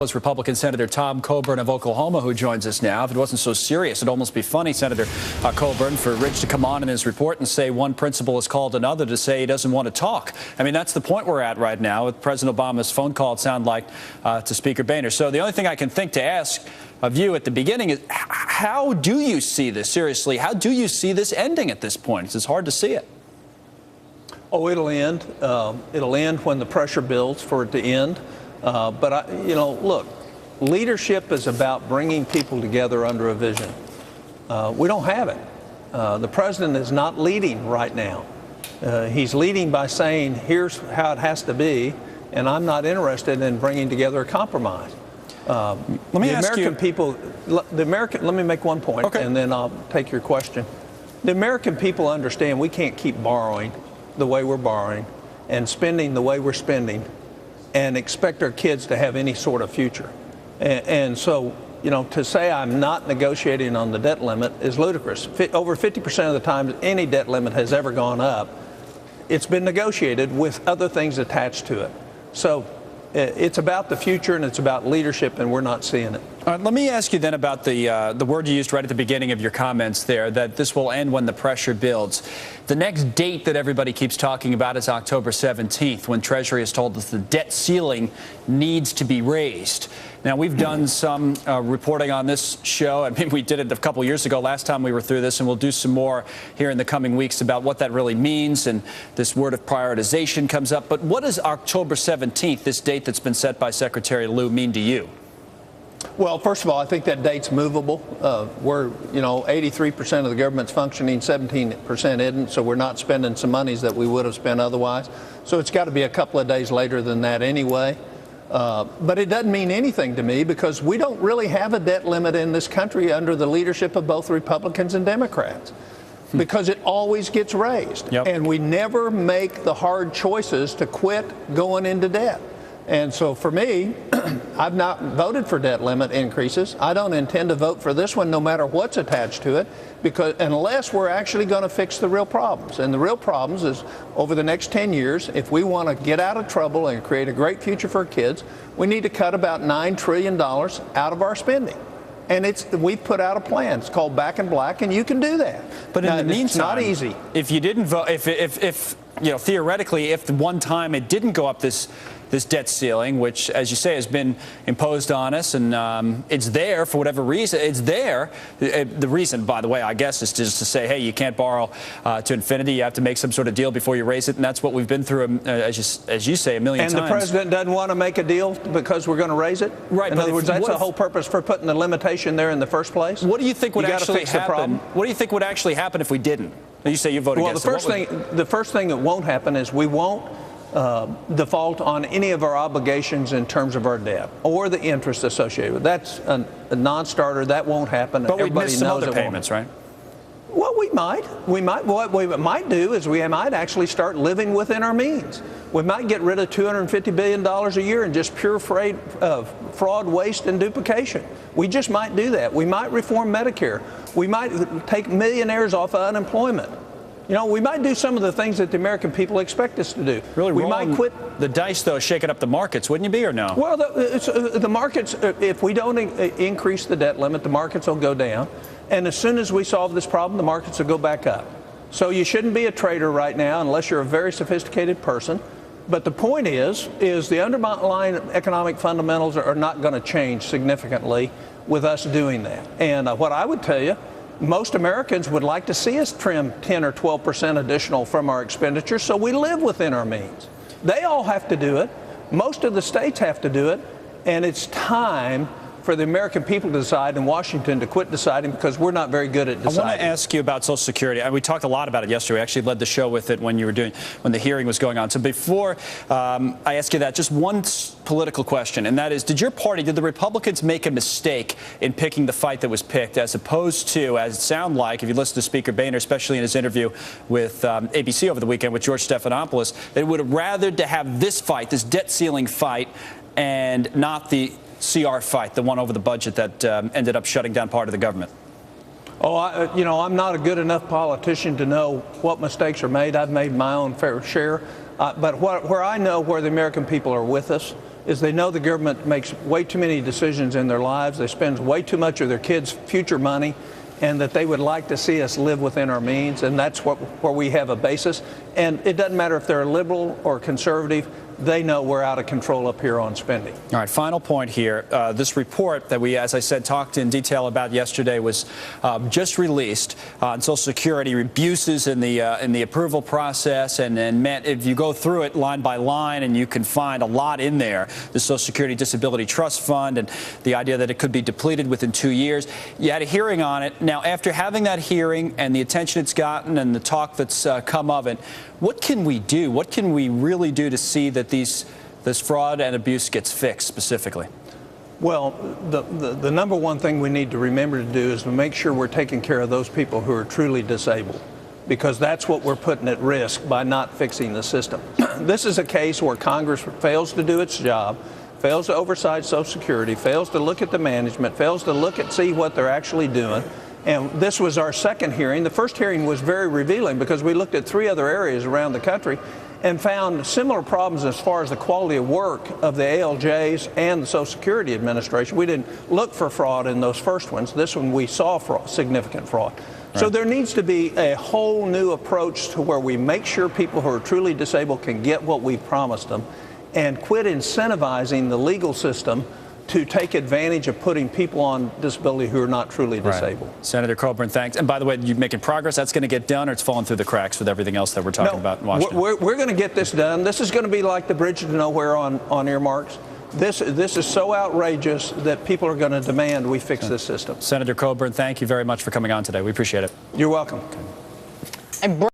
Was Republican Senator Tom Coburn of Oklahoma, who joins us now. If it wasn't so serious, it'd almost be funny, Senator Coburn, for Rich to come on in his report and say one principal has called another to say he doesn't want to talk. I mean, that's the point we're at right now with President Obama's phone call, it sounded like, to Speaker Boehner. So the only thing I can think to ask of you at the beginning is, how do you see this? Seriously, how do you see this ending at this point? It's hard to see it. Oh, it'll end. It'll end when the pressure builds for it to end. Look, leadership is about bringing people together under a vision. We don't have it. The president is not leading right now. He's leading by saying, here's how it has to be, and I'm not interested in bringing together a compromise. Let me make one point, okay, and then I'll take your question. The American people understand we can't keep borrowing the way we're borrowing and spending the way we're spending and expect our kids to have any sort of future. And so, to say I'm not negotiating on the debt limit is ludicrous. Over 50% of the time any debt limit has ever gone up, it's been negotiated with other things attached to it. So it's about the future and it's about leadership, and we're not seeing it. Let me ask you then about the word you used right at the beginning of your comments there, that this will end when the pressure builds. The next date that everybody keeps talking about is October 17th, when Treasury has told us the debt ceiling needs to be raised. Now, we've done some reporting on this show. I mean, we did it a couple years ago, last time we were through this, and we'll do some more here in the coming weeks about what that really means, and this word of prioritization comes up. But what does October 17th, this date that's been set by Secretary Lew, mean to you? Well, first of all, I think that date's movable. We're, 83% of the government's functioning, 17% isn't, so we're not spending some monies that we would have spent otherwise. So it's got to be a couple of days later than that anyway. But it doesn't mean anything to me because we don't really have a debt limit in this country under the leadership of both Republicans and Democrats, because it always gets raised. Yep. And we never make the hard choices to quit going into debt. And so for me, I've not voted for debt limit increases. I don't intend to vote for this one no matter what's attached to it, because unless we're actually going to fix the real problems. And the real problems is over the next 10 years, if we want to get out of trouble and create a great future for our kids, we need to cut about $9 trillion out of our spending. And we've put out a plan. It's called Back in Black, and you can do that. But in the meantime, it's not easy. If you didn't vote, if theoretically, if one time it didn't go up this debt ceiling, which, as you say, has been imposed on us, and it's there for whatever reason. It's there. The reason, by the way, I guess, is just to say, hey, you can't borrow to infinity. You have to make some sort of deal before you raise it, and that's what we've been through, as you say, a million times. And the president doesn't want to make a deal because we're going to raise it? Right. In other words, that's the whole purpose for putting the limitation there in the first place? What do you think would actually happen? What do you think would actually happen if we didn't? You say you voted against it. The first thing that won't happen is we won't default on any of our obligations in terms of our debt or the interest associated with it. That's a non-starter. That won't happen. But we'd miss some other payments, right? Well, we might. What we might do is we might actually start living within our means. We might get rid of $250 billion a year in just pure fraud, waste, and duplication. We just might do that. We might reform Medicare. We might take millionaires off of unemployment. We might do some of the things that the American people expect us to do. Really, we might quit. The dice, though, shaking up the markets, wouldn't you be, or no? Well, the markets, if we don't increase the debt limit, the markets will go down. And as soon as we solve this problem, the markets will go back up. So you shouldn't be a trader right now unless you're a very sophisticated person. But the point is the underlying economic fundamentals are not going to change significantly with us doing that. And what I would tell you, most Americans would like to see us trim 10 or 12% additional from our expenditures so we live within our means. They all have to do it. Most of the states have to do it. And it's time for the American people to decide and Washington to quit deciding, because we're not very good at deciding. I want to ask you about Social Security. We talked a lot about it yesterday. We actually led the show with it when the hearing was going on. So before I ask you that, just one political question, and that is, did the Republicans make a mistake in picking the fight that was picked, as opposed to, as it sounded like, if you listen to Speaker Boehner, especially in his interview with ABC over the weekend with George Stephanopoulos, they would have rather to have this fight, this debt ceiling fight, and not the CR fight, the one over the budget that ended up shutting down part of the government? I'm not a good enough politician to know what mistakes are made. I've made my own fair share. But where I know where the American people are with us is they know the government makes way too many decisions in their lives. They spend way too much of their kids' future money, and that they would like to see us live within our means, and that's where we have a basis. And it doesn't matter if they're a liberal or conservative. They know we're out of control up here on spending. All right, final point here. This report that we, as I said, talked in detail about yesterday was just released on Social Security abuses in the approval process. And Matt, if you go through it line by line, and you can find a lot in there, the Social Security Disability Trust Fund and the idea that it could be depleted within 2 years. You had a hearing on it. Now, after having that hearing and the attention it's gotten and the talk that's come of it, what can we do? What can we really do to see that this fraud and abuse gets fixed specifically? Well, the number one thing we need to remember to do is to make sure we're taking care of those people who are truly disabled, because that's what we're putting at risk by not fixing the system. This is a case where Congress fails to do its job, fails to oversight Social Security, fails to look at the management, fails to look at see what they're actually doing. And this was our second hearing. The first hearing was very revealing because we looked at 3 other areas around the country and found similar problems as far as the quality of work of the ALJs and the Social Security Administration. We didn't look for fraud in those first ones. This one we saw significant fraud. Right. So there needs to be a whole new approach to where we make sure people who are truly disabled can get what we promised them, and quit incentivizing the legal system to take advantage of putting people on disability who are not truly disabled. Right. Senator Coburn, thanks. And by the way, you're making progress. That's going to get done, or it's falling through the cracks with everything else that we're talking about in Washington? We're going to get this done. This is going to be like the bridge to nowhere on earmarks. This is so outrageous that people are going to demand we fix this system. Senator Coburn, thank you very much for coming on today. We appreciate it. You're welcome. And